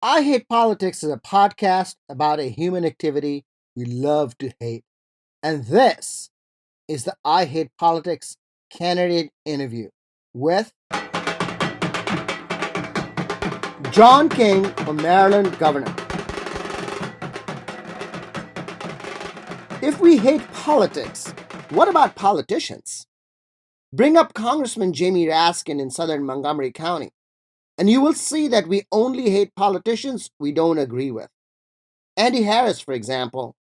I Hate Politics is a podcast about a human activity we love to hate. And this is the I Hate Politics candidate interview with John King for Maryland governor. If we hate politics, what about politicians? Bring up Congressman Jamie Raskin in southern Montgomery County, and you will see that we only hate politicians we don't agree with. Andy Harris, for example,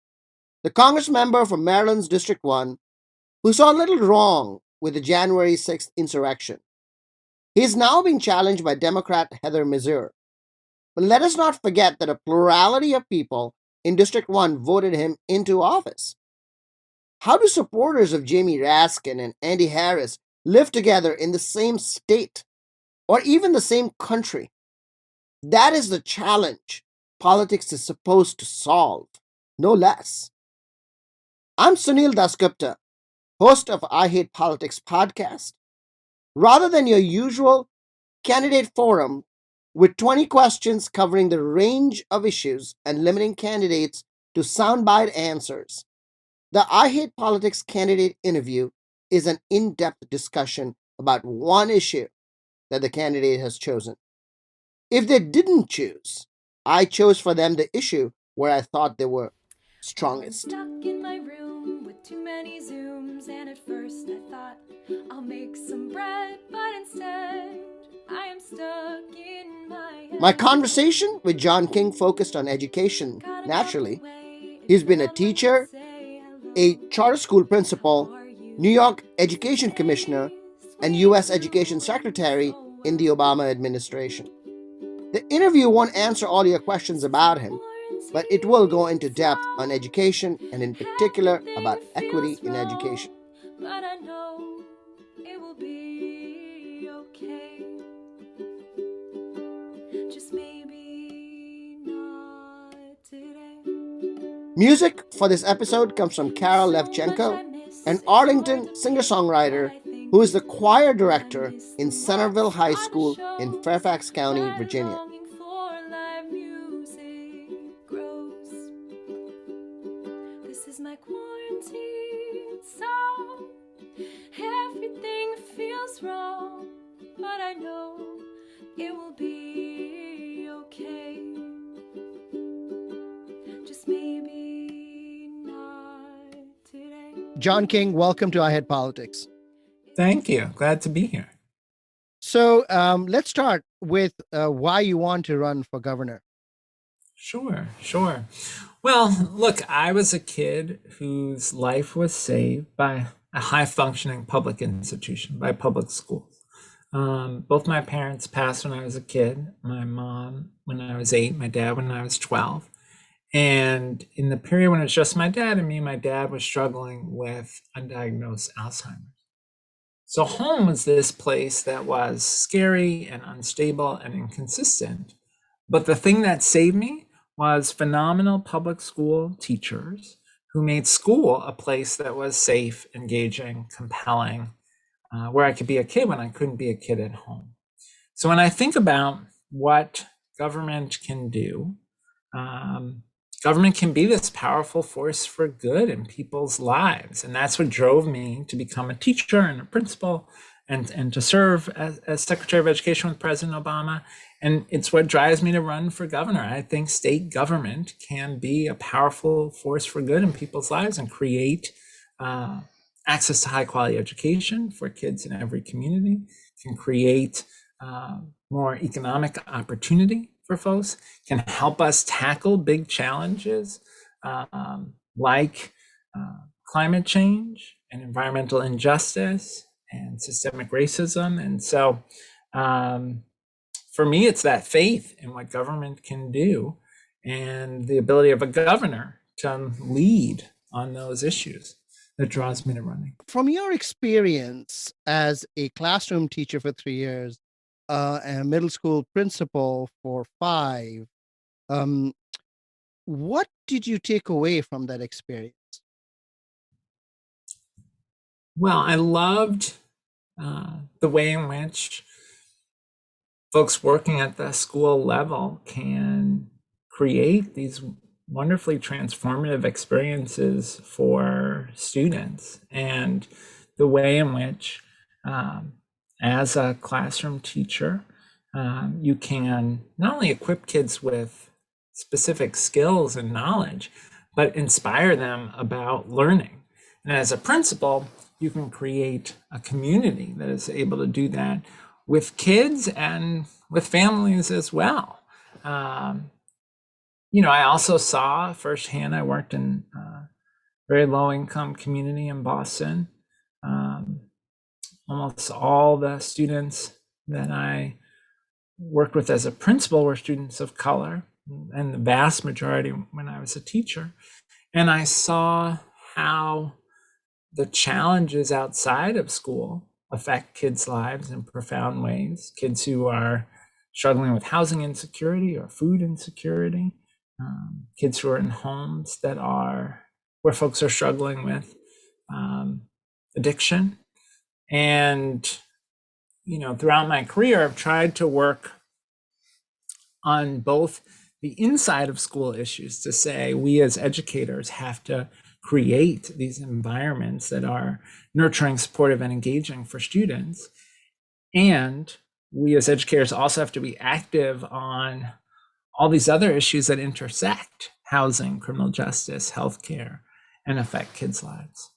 the Congress member from Maryland's District 1, who saw little wrong with the January 6th insurrection. He is now being challenged by Democrat Heather Mazur. But let us not forget that a plurality of people in District 1 voted him into office. How do supporters of Jamie Raskin and Andy Harris live together in the same state or even the same country? That is the challenge politics is supposed to solve, no less. I'm Sunil Dasgupta, host of I Hate Politics podcast. Rather than your usual candidate forum with 20 questions covering the range of issues and limiting candidates to soundbite answers, the I Hate Politics candidate interview is an in-depth discussion about one issue that the candidate has chosen. If they didn't choose, I chose for them the issue where I thought they were strongest. Stuck in my room with too many Zooms, and at first I thought I'll make some bread, but instead I am stuck in my head. My conversation with John King focused on education, naturally. He's been a teacher, a charter school principal, New York Education Commissioner, and U.S. Education Secretary in the Obama administration. The interview won't answer all your questions about him, but it will go into depth on education and in particular about equity in education. But I know it will be okay. Just maybe not today. Music for this episode comes from Kara Levchenko, an Arlington singer-songwriter who is the choir director in Centerville High School in Fairfax County, Virginia. This is my quarantine song. Everything feels wrong, but I know it will be okay. Just maybe not today. John King, welcome to I Hate Politics. Thank you. Glad to be here. So let's start with why you want to run for governor. Sure. Well, look, I was a kid whose life was saved by a high-functioning public institution, by public schools. Both my parents passed when I was a kid, my mom when I was 8, my dad when I was 12. And in the period when it was just my dad and me, my dad was struggling with undiagnosed Alzheimer's. So home was this place that was scary and unstable and inconsistent. But the thing that saved me was phenomenal public school teachers who made school a place that was safe, engaging, compelling, where I could be a kid when I couldn't be a kid at home. So when I think about what government can do, government can be this powerful force for good in people's lives. And that's what drove me to become a teacher and a principal and to serve as Secretary of Education with President Obama. And it's what drives me to run for governor. I think state government can be a powerful force for good in people's lives and create access to high quality education for kids in every community, can create more economic opportunity for folks, can help us tackle big challenges like climate change and environmental injustice and systemic racism. And so for me, it's that faith in what government can do and the ability of a governor to lead on those issues that draws me to running. From your experience as a classroom teacher for 3 years, and a middle school principal for 5, what did you take away from that experience? Well, I loved the way in which folks working at the school level can create these wonderfully transformative experiences for students. And the way in which, as a classroom teacher, you can not only equip kids with specific skills and knowledge, but inspire them about learning. And as a principal, you can create a community that is able to do that with kids and with families as well. I also saw firsthand, I worked in a very low income community in Boston. Almost all the students that I worked with as a principal were students of color, and the vast majority when I was a teacher. And I saw how the challenges outside of school affect kids' lives in profound ways. Kids who are struggling with housing insecurity or food insecurity, kids who are in homes that are where folks are struggling with addiction. And throughout my career, I've tried to work on both the inside of school issues to say we as educators have to create these environments that are nurturing, supportive, and engaging for students. And we as educators also have to be active on all these other issues that intersect housing, criminal justice, healthcare, and affect kids' lives.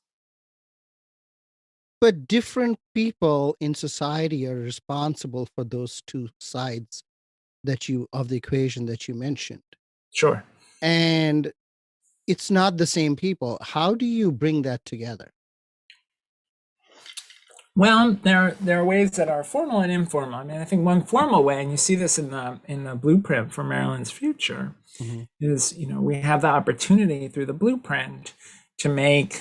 But different people in society are responsible for those two sides of the equation that you mentioned. Sure. And it's not the same people. How do you bring that together? Well, there are ways that are formal and informal. I mean, I think one formal way, and you see this in the blueprint for Maryland's future, is we have the opportunity through the blueprint to make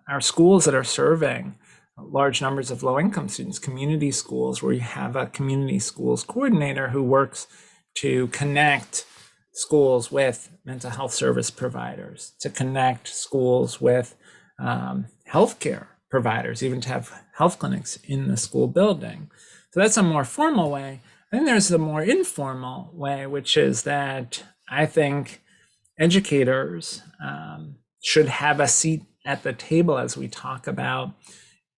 our schools that are serving large numbers of low-income students, community schools, where you have a community schools coordinator who works to connect schools with mental health service providers, to connect schools with healthcare providers, even to have health clinics in the school building. So that's a more formal way. I think there's the more informal way, which is that I think educators should have a seat at the table as we talk about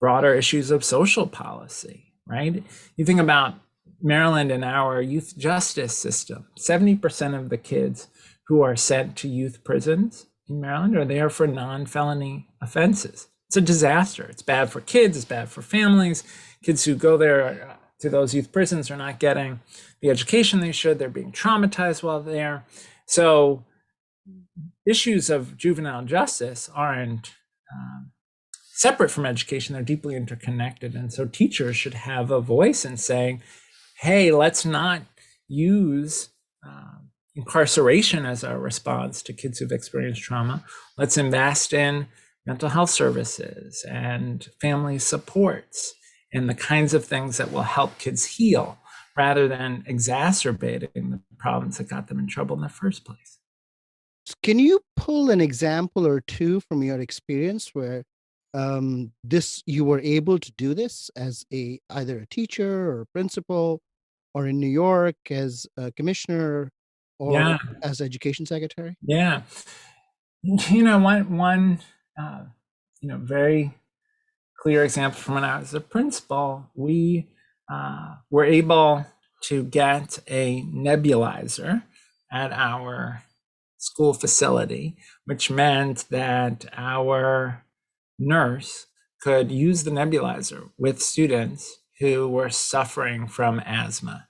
broader issues of social policy, right? You think about Maryland and our youth justice system. 70% of the kids who are sent to youth prisons in Maryland are there for non-felony offenses. It's a disaster. It's bad for kids, it's bad for families. Kids who go there to those youth prisons are not getting the education they should. They're being traumatized while there. So issues of juvenile justice aren't separate from education. They're deeply interconnected. And so teachers should have a voice in saying, hey, let's not use incarceration as our response to kids who've experienced trauma. Let's invest in mental health services and family supports and the kinds of things that will help kids heal rather than exacerbating the problems that got them in trouble in the first place. Can you pull an example or two from your experience where you were able to do this as either a teacher or a principal, or in New York as a commissioner, or as education secretary? Yeah. One very clear example from when I was a principal, we were able to get a nebulizer at our school facility, which meant that our nurse could use the nebulizer with students who were suffering from asthma.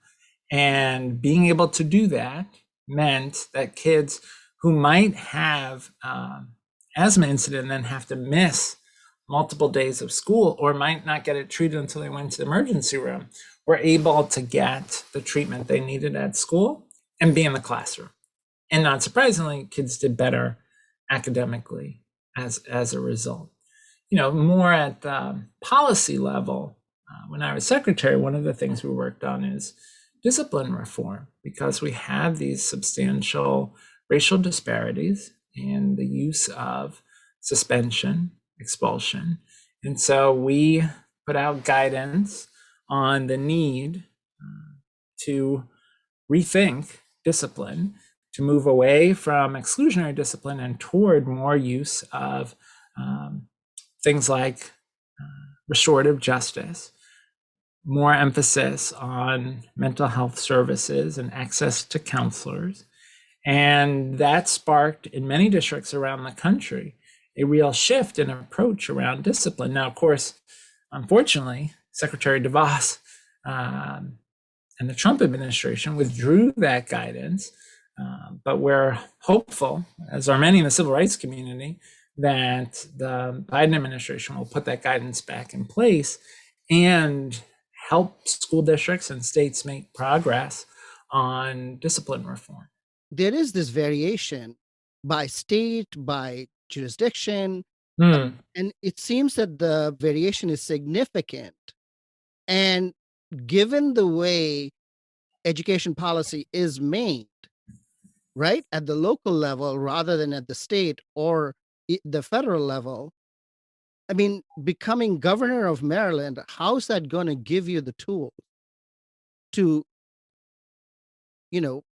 And being able to do that meant that kids who might have asthma incident and then have to miss multiple days of school or might not get it treated until they went to the emergency room were able to get the treatment they needed at school and be in the classroom. And not surprisingly, kids did better academically as a result. More at the policy level, when I was secretary, one of the things we worked on is discipline reform, because we have these substantial racial disparities in the use of suspension, expulsion. And so we put out guidance on the need to rethink discipline, to move away from exclusionary discipline and toward more use of things like restorative justice, more emphasis on mental health services and access to counselors. And that sparked in many districts around the country a real shift in approach around discipline. Now, of course, unfortunately, Secretary DeVos and the Trump administration withdrew that guidance. But we're hopeful, as are many in the civil rights community, that the Biden administration will put that guidance back in place and help school districts and states make progress on discipline reform. There is this variation by state, by jurisdiction, Hmm. and it seems that the variation is significant. And given the way education policy is made, right, at the local level rather than at the state or the federal level, I mean, becoming governor of Maryland, how's that going to give you the tools to,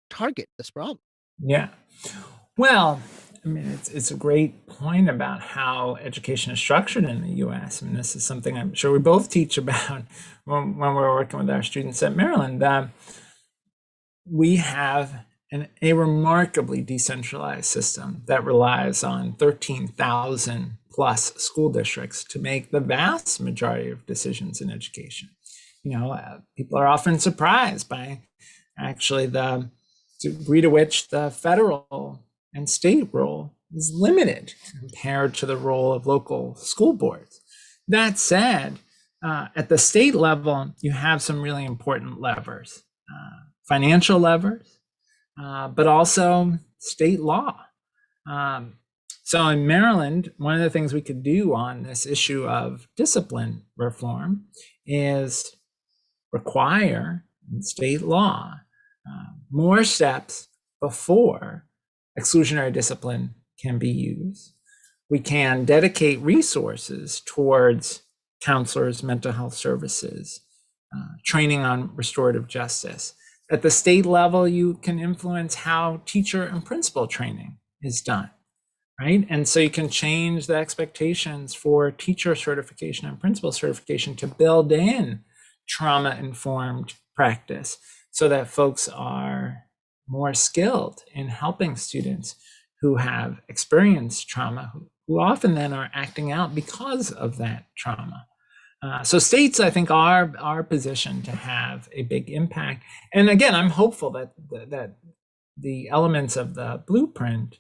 target this problem? Yeah. Well, I mean, it's a great point about how education is structured in the U.S. I mean, this is something I'm sure we both teach about when we're working with our students at Maryland. We have a remarkably decentralized system that relies on 13,000 plus school districts to make the vast majority of decisions in education. People are often surprised by actually the degree to which the federal and state role is limited compared to the role of local school boards. That said, at the state level, you have some really important levers, financial levers, but also state law. So in Maryland, one of the things we could do on this issue of discipline reform is require in state law more steps before exclusionary discipline can be used. We can dedicate resources towards counselors, mental health services, training on restorative justice. At the state level, you can influence how teacher and principal training is done, right? And so you can change the expectations for teacher certification and principal certification to build in trauma-informed practice so that folks are more skilled in helping students who have experienced trauma, who often then are acting out because of that trauma. So states, I think, are positioned to have a big impact. And again, I'm hopeful that the elements of the blueprint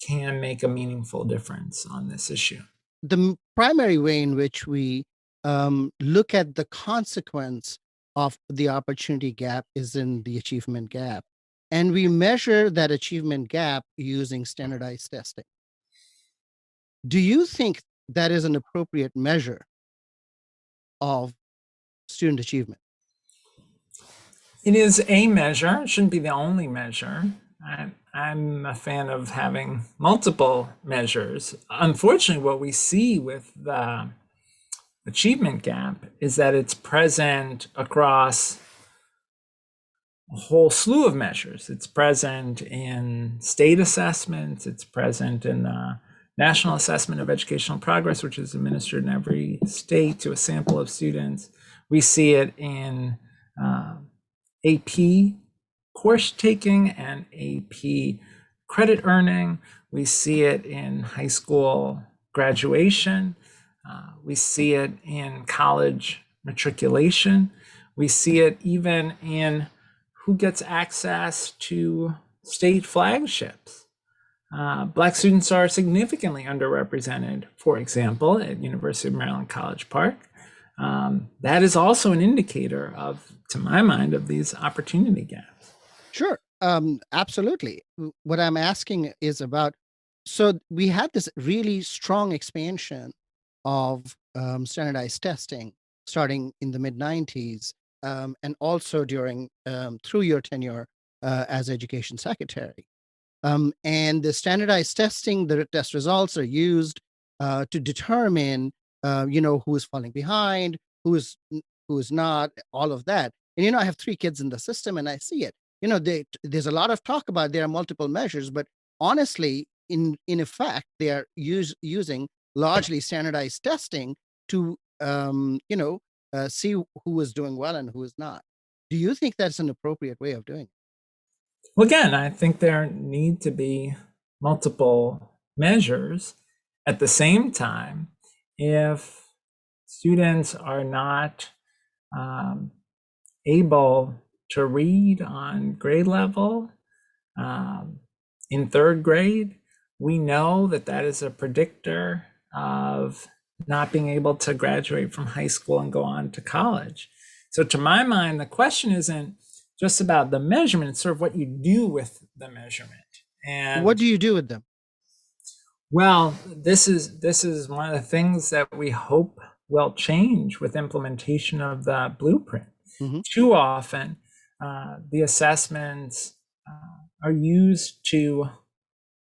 can make a meaningful difference on this issue. The primary way in which we look at the consequence of the opportunity gap is in the achievement gap. And we measure that achievement gap using standardized testing. Do you think that is an appropriate measure of student achievement? It is a measure. It shouldn't be the only measure. I'm a fan of having multiple measures. Unfortunately, what we see with the achievement gap is that it's present across a whole slew of measures. It's present in state assessments. It's present in the National Assessment of Educational Progress, which is administered in every state to a sample of students. We see it in AP course taking and AP credit earning. We see it in high school graduation. We see it in college matriculation. We see it even in who gets access to state flagships. Black students are significantly underrepresented, for example, at University of Maryland College Park. That is also an indicator of, to my mind, of these opportunity gaps. Sure, absolutely. What I'm asking is about, so we had this really strong expansion of standardized testing starting in the mid-90s, and also during through your tenure as education secretary. And the standardized testing, the test results are used to determine, who is falling behind, who is not, all of that. And, I have 3 kids in the system and I see it. There's a lot of talk about there are multiple measures, but honestly, in effect, they are using largely standardized testing to, see who is doing well and who is not. Do you think that's an appropriate way of doing it? Well, again, I think there need to be multiple measures. At the same time, if students are not able to read on grade level in 3rd grade, we know that that is a predictor of not being able to graduate from high school and go on to college. So to my mind, the question isn't just about the measurement, it's sort of what you do with the measurement. And what do you do with them? Well, this is one of the things that we hope will change with implementation of the blueprint. Mm-hmm. Too often, the assessments are used to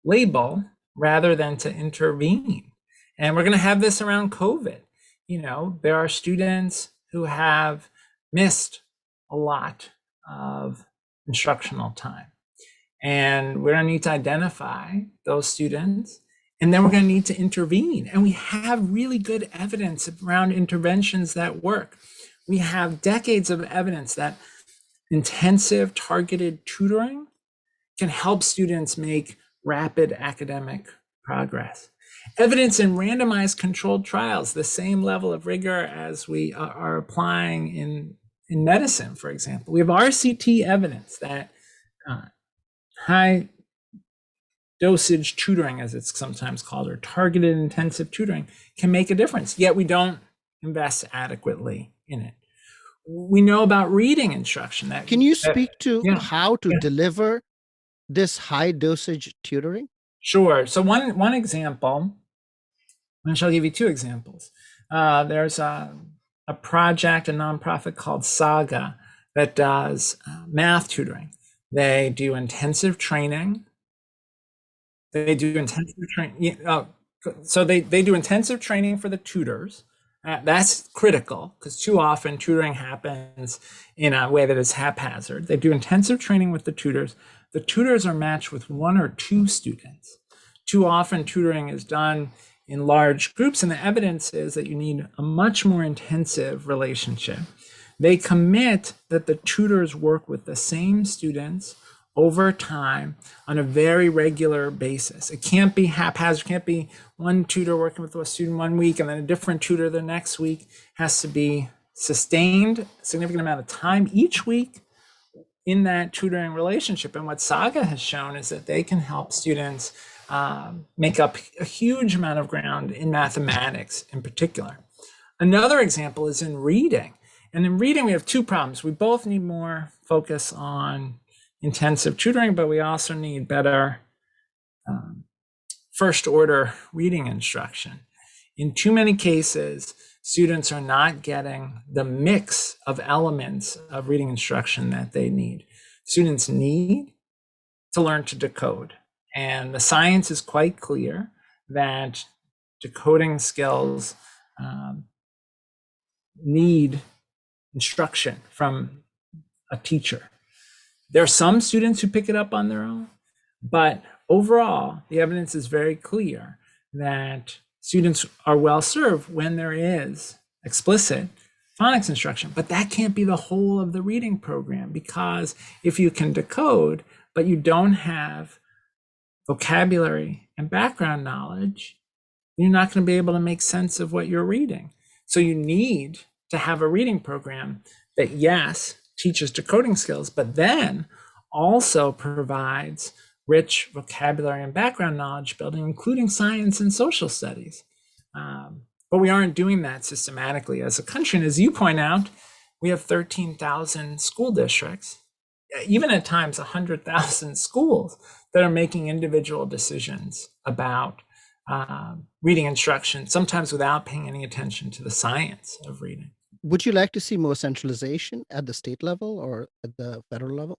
label rather than to intervene. And we're going to have this around COVID. There are students who have missed a lot of instructional time. And we're going to need to identify those students, and then we're going to need to intervene. And we have really good evidence around interventions that work. We have decades of evidence that intensive targeted tutoring can help students make rapid academic progress. Evidence in randomized controlled trials, the same level of rigor as we are applying in medicine, for example. We have RCT evidence that high dosage tutoring, as it's sometimes called, or targeted intensive tutoring, can make a difference, yet we don't invest adequately in it. We know about reading instruction. Can you speak to how to deliver this high dosage tutoring? Sure. So one example, and I'll give you 2 examples. There's a project, a nonprofit called Saga, that does math tutoring. They do intensive training. They do intensive training. So they do intensive training for the tutors. That's critical because too often tutoring happens in a way that is haphazard. They do intensive training with the tutors. The tutors are matched with 1 or 2 students. Too often tutoring is done in large groups, and the evidence is that you need a much more intensive relationship. They commit that the tutors work with the same students over time on a very regular basis. It can't be haphazard. It can't be one tutor working with a student one week and then a different tutor the next week. It has to be sustained a significant amount of time each week in that tutoring relationship. And what Saga has shown is that they can help students make up a huge amount of ground in mathematics in particular. Another example is in reading. And in reading, we have 2 problems. We both need more focus on intensive tutoring, but we also need better first order reading instruction. In too many cases, students are not getting the mix of elements of reading instruction that they need. Students need to learn to decode. And the science is quite clear that decoding skills need instruction from a teacher. There are some students who pick it up on their own, but overall, the evidence is very clear that students are well served when there is explicit phonics instruction. But that can't be the whole of the reading program, because if you can decode, but you don't have vocabulary and background knowledge, you're not going to be able to make sense of what you're reading. So you need to have a reading program that, yes, teaches decoding skills, but then also provides rich vocabulary and background knowledge building, including science and social studies. But we aren't doing that systematically as a country. And as you point out, we have 13,000 school districts, even at times 100,000 schools that are making individual decisions about reading instruction, sometimes without paying any attention to the science of reading. Would you like to see more centralization at the state level or at the federal level?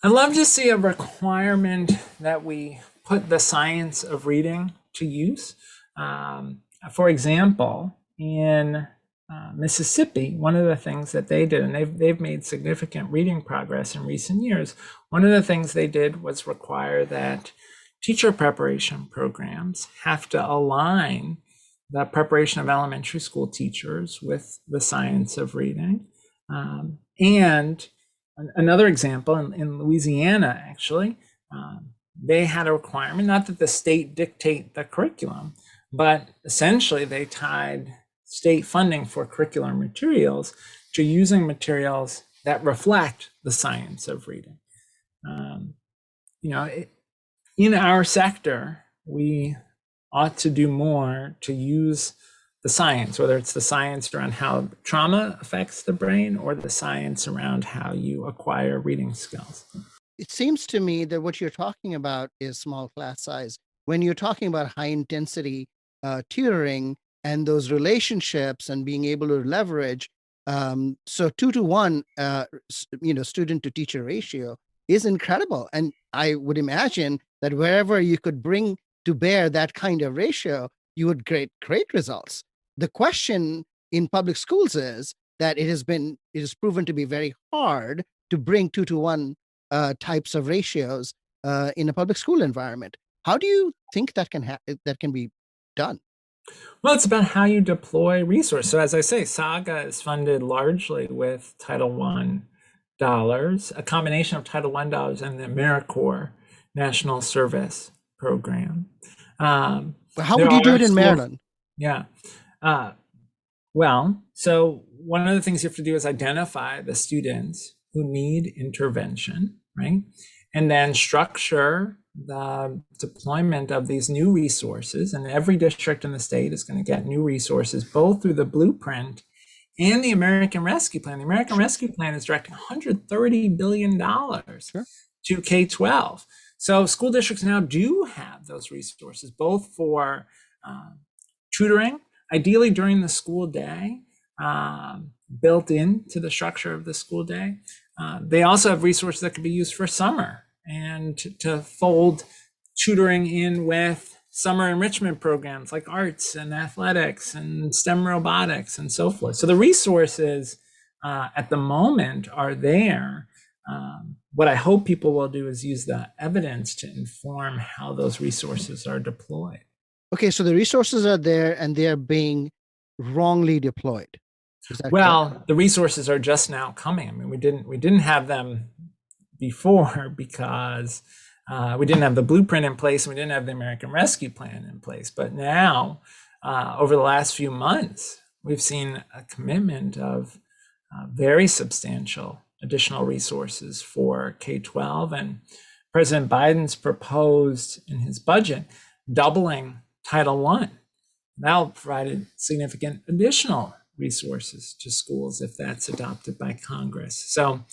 I'd love to see a requirement that we put the science of reading to use. For example, in Mississippi, one of the things that they did, and they've made significant reading progress in recent years, one of the things they did was require that teacher preparation programs have to align the preparation of elementary school teachers with the science of reading. And another example, in Louisiana, actually, they had a requirement, not that the state dictate the curriculum, but essentially they tied state funding for curricular materials to using materials that reflect the science of reading. In our sector, we ought to do more to use the science, whether it's the science around how trauma affects the brain or the science around how you acquire reading skills. It seems to me that what you're talking about is small class size. When you're talking about high intensity tutoring and those relationships and being able to leverage, so 2 to 1, student to teacher ratio is incredible. And I would imagine that wherever you could bring to bear that kind of ratio, you would get great results. The question in public schools is that it is proven to be very hard to bring 2 to 1 types of ratios in a public school environment. How do you think that can be done? Well, it's about how you deploy resources. So as I say, Saga is funded largely with Title I dollars, a combination of Title I dollars and the AmeriCorps National Service Program. How would you do it in Maryland? Yeah. So one of the things you have to do is identify the students who need intervention, right? And then structure the deployment of these new resources. And every district in the state is going to get new resources, both through the blueprint and the American Rescue Plan. The American Rescue Plan is directing $130 billion to K-12. So school districts now do have those resources, both for tutoring, ideally during the school day, built into the structure of the school day. They also have resources that could be used for summer and to fold tutoring in with summer enrichment programs like arts and athletics and STEM robotics and so forth. So the resources at the moment are there. What I hope people will do is use the evidence to inform how those resources are deployed. Okay, so the resources are there and they are being wrongly deployed. Well, the resources are just now coming. I mean, we didn't have them before because we didn't have the blueprint in place and we didn't have the American Rescue Plan in place. But now, over the last few months, we've seen a commitment of very substantial additional resources for K-12. And President Biden's proposed in his budget doubling Title I. That'll provide significant additional resources to schools if that's adopted by Congress. So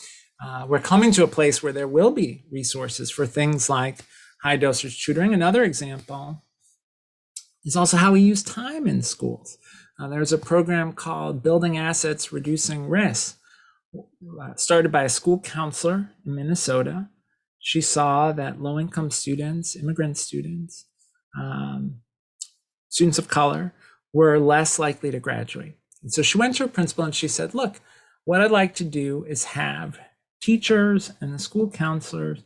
we're coming to a place where there will be resources for things like high dosage tutoring. Another example is also how we use time in schools. There's a program called Building Assets, Reducing Risk, started by a school counselor in Minnesota. She saw that low-income students, immigrant students, students of color were less likely to graduate. And so she went to her principal and she said, look, what I'd like to do is have teachers and the school counselors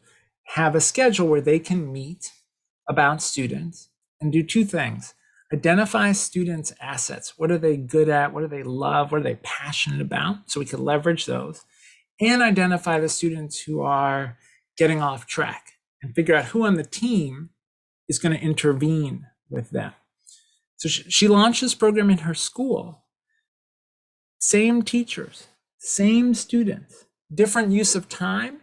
have a schedule where they can meet about students and do 2 things. Identify students' assets. What are they good at? What do they love? What are they passionate about? So we could leverage those. And identify the students who are getting off track and figure out who on the team is going to intervene with them. So she launched this program in her school. Same teachers, same students, different use of time.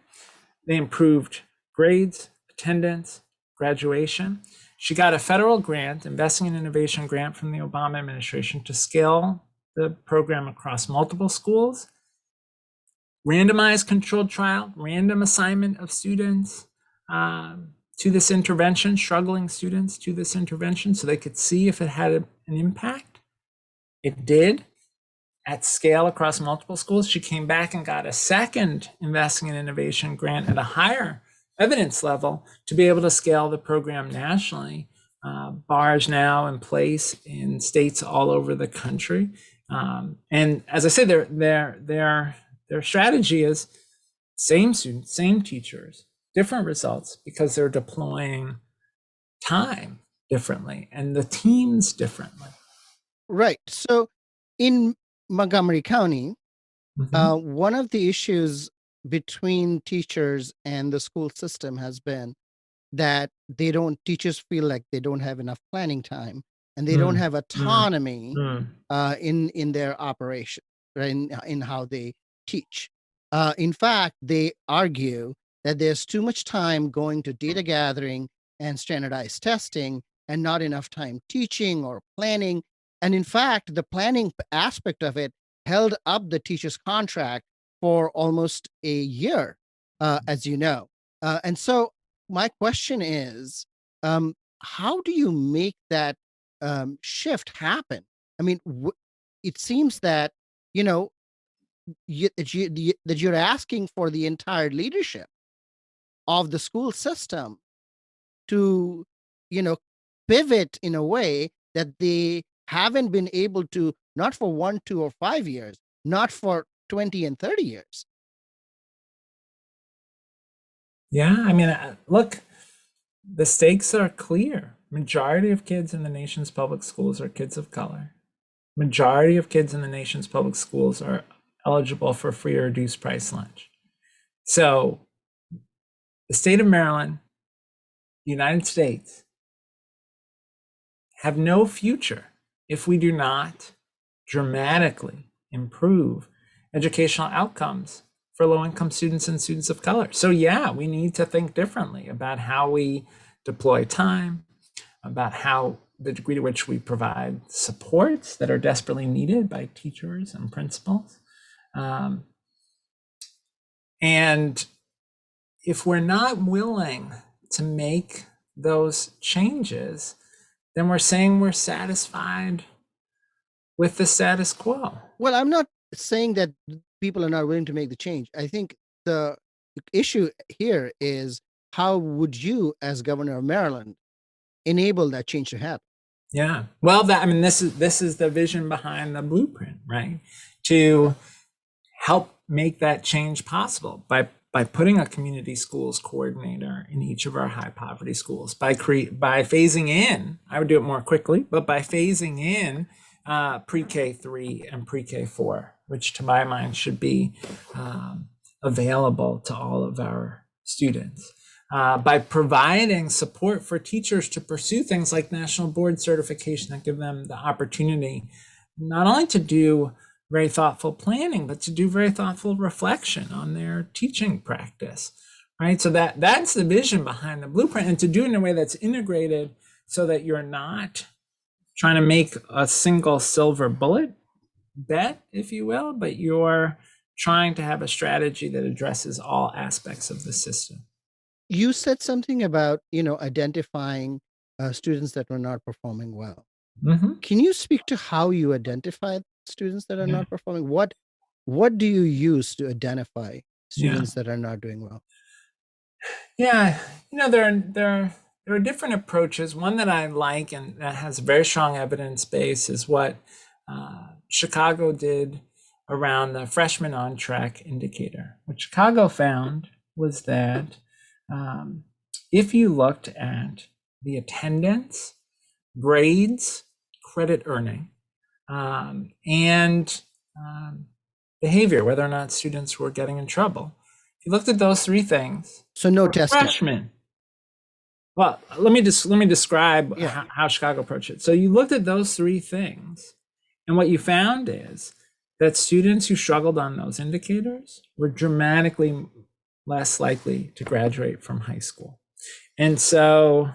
They improved grades, attendance, graduation. She got a federal grant, Investing in Innovation grant from the Obama administration to scale the program across multiple schools. Randomized controlled trial, random assignment of students to this intervention, struggling students to this intervention so they could see if it had an impact. It did. At scale across multiple schools. She came back and got a second Investing in Innovation grant at a higher evidence level to be able to scale the program nationally. Bars now in place in states all over the country. And as I say, their strategy is same students, same teachers, different results because they're deploying time differently and the teams differently. Right. So in Montgomery County, one of the issues between teachers and the school system has been that teachers feel like they don't have enough planning time and they don't have autonomy in their operation, right, in how they teach. In fact, they argue that there's too much time going to data gathering and standardized testing and not enough time teaching or planning. And in fact, the planning aspect of it held up the teacher's contract for almost a year, as you know. And so my question is, how do you make that shift happen? I mean, it seems that, you know, that you're asking for the entire leadership of the school system to, you know, pivot in a way that they haven't been able to, not for 1, 2, or 5 years, not for 20 and 30 years. Yeah, I mean, look, the stakes are clear. Majority of kids in the nation's public schools are kids of color. Majority of kids in the nation's public schools are eligible for free or reduced price lunch. So the state of Maryland, the United States, have no future if we do not dramatically improve educational outcomes for low-income students and students of color. So yeah, we need to think differently about how we deploy time, about how the degree to which we provide supports that are desperately needed by teachers and principals. And if we're not willing to make those changes, then we're saying we're satisfied with the status quo. Well, I'm not saying that people are not willing to make the change. I think the issue here is, how would you, as governor of Maryland, enable that change to happen? Yeah. Well, this is the vision behind the blueprint, right? To help make that change possible by putting a community schools coordinator in each of our high poverty schools, by phasing in, I would do it more quickly, but by phasing in pre-K 3 and pre-K 4, which to my mind should be available to all of our students. By providing support for teachers to pursue things like national board certification that give them the opportunity not only to do very thoughtful planning, but to do very thoughtful reflection on their teaching practice, right? So that's the vision behind the blueprint, and to do it in a way that's integrated so that you're not trying to make a single silver bullet bet, if you will, but you're trying to have a strategy that addresses all aspects of the system. You said something about, identifying students that were not performing well. Can you speak to how you identify students that are not performing? What do you use to identify students that are not doing well? Yeah, there are different approaches. One that I like and that has a very strong evidence base is what Chicago did around the freshman on track indicator. What Chicago found was that if you looked at the attendance, grades, credit earning, and behavior, whether or not students were getting in trouble, if you looked at those three things, so no testing. Freshmen. Well, let me describe how Chicago approached it. So you looked at those three things, and what you found is that students who struggled on those indicators were dramatically less likely to graduate from high school. And so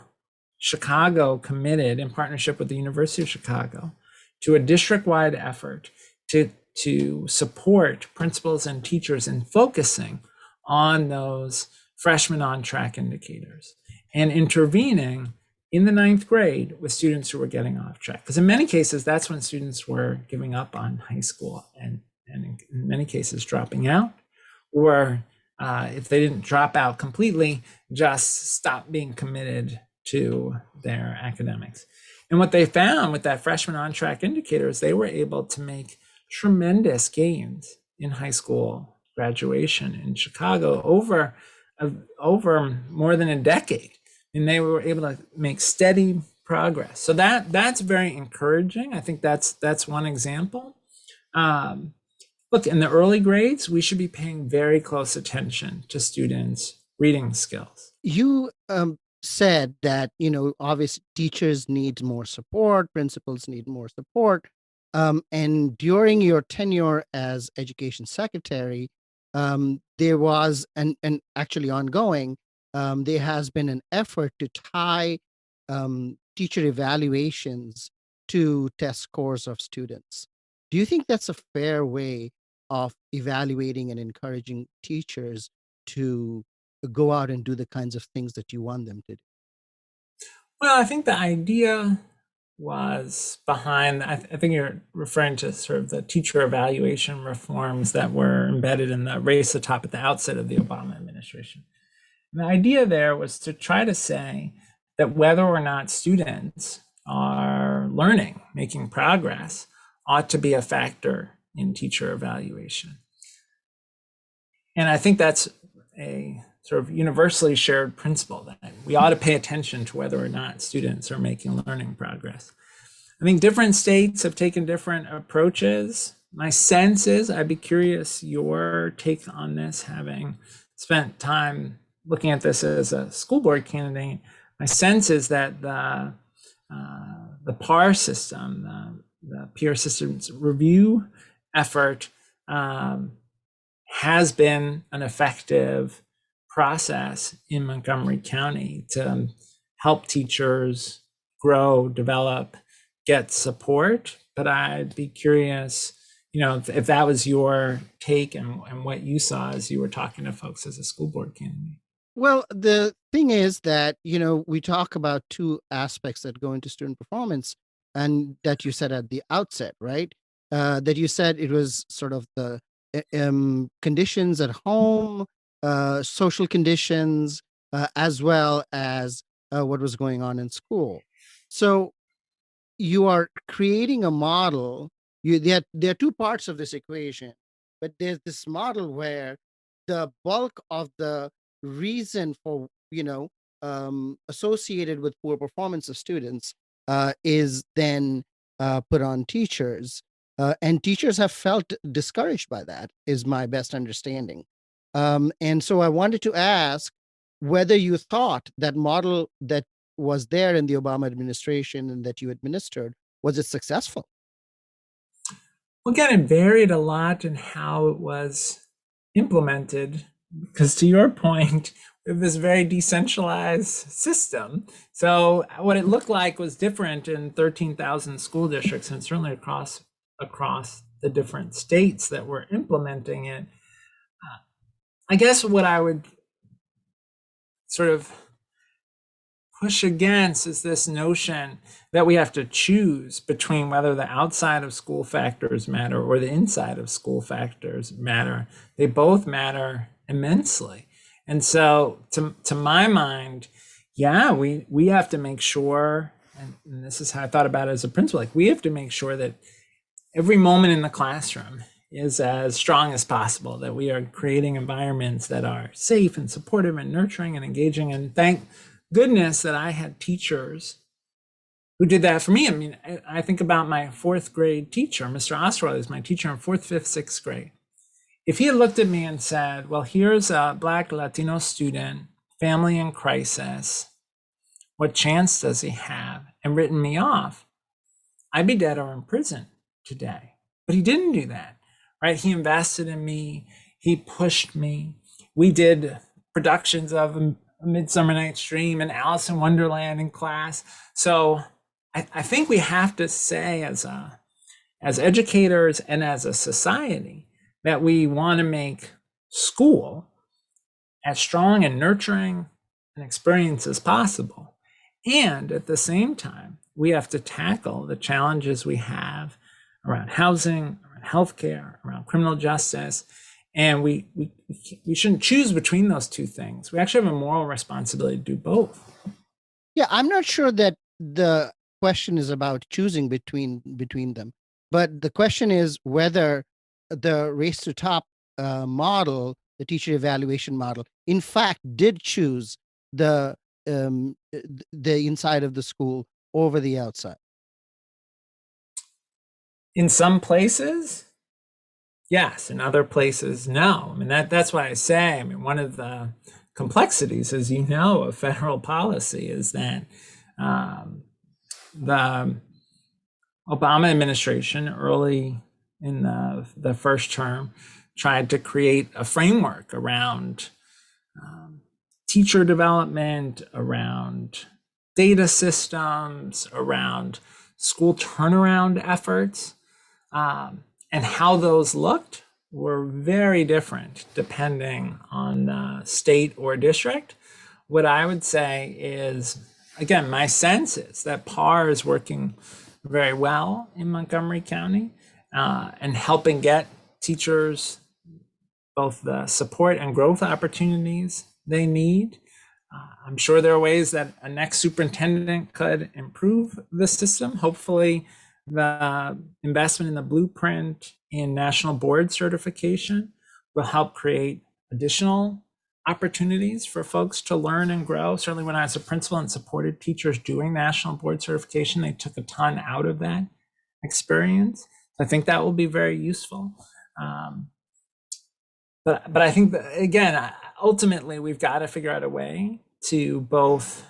Chicago committed, in partnership with the University of Chicago, to a district-wide effort to support principals and teachers in focusing on those freshman on track indicators and intervening in the 9th grade with students who were getting off track. Because in many cases, that's when students were giving up on high school and in many cases dropping out, or if they didn't drop out completely, just stop being committed to their academics. And what they found with that freshman on track indicator is they were able to make tremendous gains in high school graduation in Chicago over more than a decade, and they were able to make steady progress. So that's very encouraging. I think that's one example. Look, in the early grades, we should be paying very close attention to students' reading skills. You said that, obviously teachers need more support, principals need more support. And during your tenure as education secretary, there was, and actually ongoing, there has been an effort to tie teacher evaluations to test scores of students. Do you think that's a fair way of evaluating and encouraging teachers to go out and do the kinds of things that you want them to do? Well, I think the idea was behind, I think you're referring to sort of the teacher evaluation reforms that were embedded in the race atop at the outset of the Obama administration. And the idea there was to try to say that whether or not students are learning, making progress, ought to be a factor in teacher evaluation. And I think that's a sort of universally shared principle that we ought to pay attention to whether or not students are making learning progress. I think different states have taken different approaches. My sense is, I'd be curious your take on this, having spent time looking at this as a school board candidate. My sense is that the PAR system, the peer systems review effort, has been an effective process in Montgomery County to help teachers grow, develop, get support. But I'd be curious, if that was your take and what you saw as you were talking to folks as a school board candidate. Well, the thing is that, we talk about two aspects that go into student performance, and that you said at the outset, right? That you said it was sort of the conditions at home, social conditions, as well as what was going on in school. So you are creating a model. There are two parts of this equation, but there's this model where the bulk of the reason for, associated with poor performance of students is then put on teachers. And teachers have felt discouraged by that, is my best understanding. And so I wanted to ask whether you thought that model that was there in the Obama administration and that you administered, was it successful? Well, again, it varied a lot in how it was implemented, because to your point, we have this very decentralized system. So what it looked like was different in 13,000 school districts, and certainly across the different states that were implementing it. I guess what I would sort of push against is this notion that we have to choose between whether the outside of school factors matter or the inside of school factors matter. They both matter immensely. And so to my mind, yeah, we have to make sure, and this is how I thought about it as a principal, like we have to make sure that every moment in the classroom is as strong as possible, that we are creating environments that are safe and supportive and nurturing and engaging. And thank goodness that I had teachers who did that for me. I mean, I think about my fourth grade teacher, Mr. Oswald, is my teacher in fourth, fifth, sixth grade. If he had looked at me and said, well, here's a Black Latino student, family in crisis, what chance does he have? And written me off, I'd be dead or in prison today. But he didn't do that, right? He invested in me. He pushed me. We did productions of A Midsummer Night's Dream and Alice in Wonderland in class. So I think we have to say as educators and as a society that we want to make school as strong and nurturing an experience as possible. And at the same time, we have to tackle the challenges we have around housing, around healthcare, around criminal justice. And we shouldn't choose between those two things. We actually have a moral responsibility to do both. Yeah, I'm not sure that the question is about choosing between them. But the question is whether the race to top model, the teacher evaluation model, in fact, did choose the inside of the school over the outside. In some places, yes. In other places, no. I mean, that's why I say, I mean, one of the complexities, as you know, of federal policy is that the Obama administration, early in the first term, tried to create a framework around teacher development, around data systems, around school turnaround efforts, and how those looked were very different depending on the state or district. What I would say is, again, my sense is that PAR is working very well in Montgomery County and helping get teachers both the support and growth opportunities they need. I'm sure there are ways that a next superintendent could improve the system. Hopefully, the investment in the blueprint in national board certification will help create additional opportunities for folks to learn and grow. Certainly when I was a principal and supported teachers doing national board certification, they took a ton out of that experience. I think that will be very useful. But I think that, again, ultimately, we've got to figure out a way to both,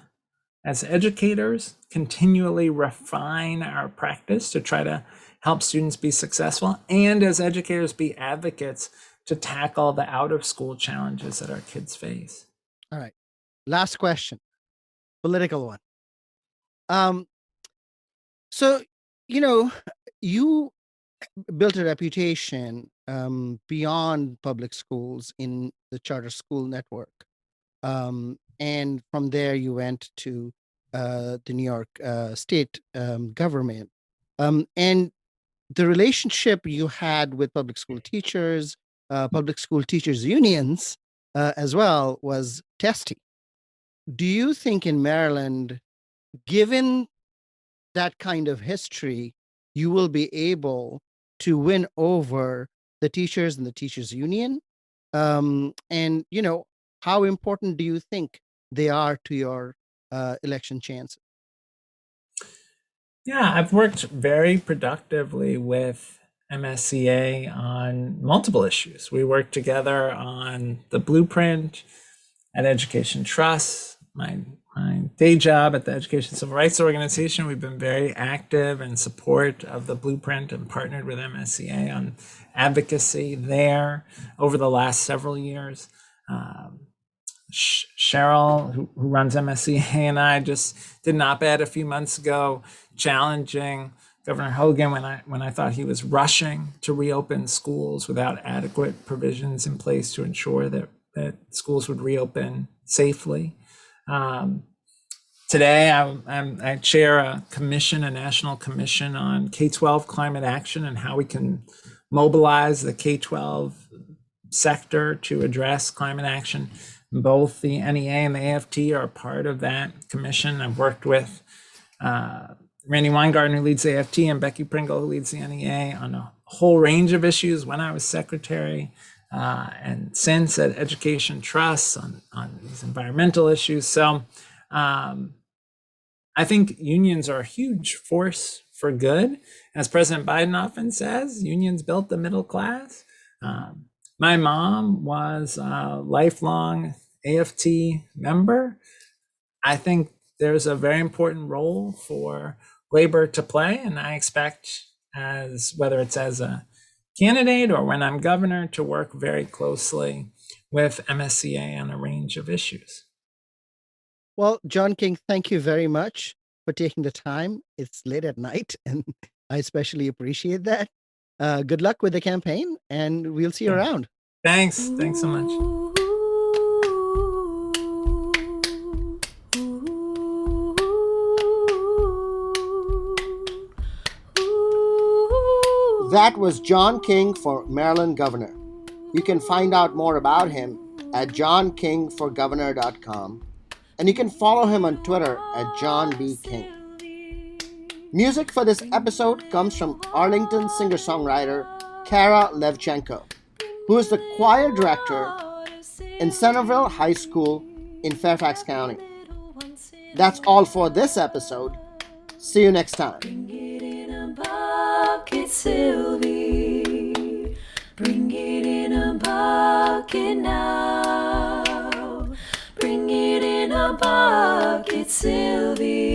as educators, continually refine our practice to try to help students be successful, and as educators, be advocates to tackle the out-of-school challenges that our kids face. All right. Last question, political one. So, you built a reputation beyond public schools in the charter school network. And from there, you went to the New York state government. And the relationship you had with public school teachers unions as well was testy. Do you think in Maryland, given that kind of history, you will be able to win over the teachers and the teachers union? And, how important do you think they are to your election chances? Yeah, I've worked very productively with MSCA on multiple issues. We worked together on the blueprint at Education Trust, my day job at the Education Civil Rights Organization. We've been very active in support of the blueprint and partnered with MSCA on advocacy there over the last several years. Cheryl, who runs MSCA, and I just did an op-ed a few months ago challenging Governor Hogan when I thought he was rushing to reopen schools without adequate provisions in place to ensure that schools would reopen safely. Today, I chair a national commission on K-12 climate action and how we can mobilize the K-12 sector to address climate action. Both the NEA and the AFT are part of that commission. I've worked with Randy Weingarten, who leads the AFT, and Becky Pringle, who leads the NEA, on a whole range of issues when I was secretary, and since at Education Trust on these environmental issues. So I think unions are a huge force for good. As President Biden often says, unions built the middle class. My mom was a lifelong AFT member. I think there's a very important role for labor to play, and I expect, whether it's as a candidate or when I'm governor, to work very closely with MSCA on a range of issues. Well, John King, thank you very much for taking the time. It's late at night, and I especially appreciate that. Good luck with the campaign, and we'll see you around. Thanks so much. That was John King for Maryland governor. You can find out more about him at johnkingforgovernor.com, and you can follow him on Twitter at John B. King. Music for this episode comes from Arlington singer-songwriter Kara Levchenko, who is the choir director in Centerville High School in Fairfax County. That's all for this episode. See you next time. Bring it in a bucket, Sylvie. Bring it in a bucket now. Bring it in a bucket, Sylvie.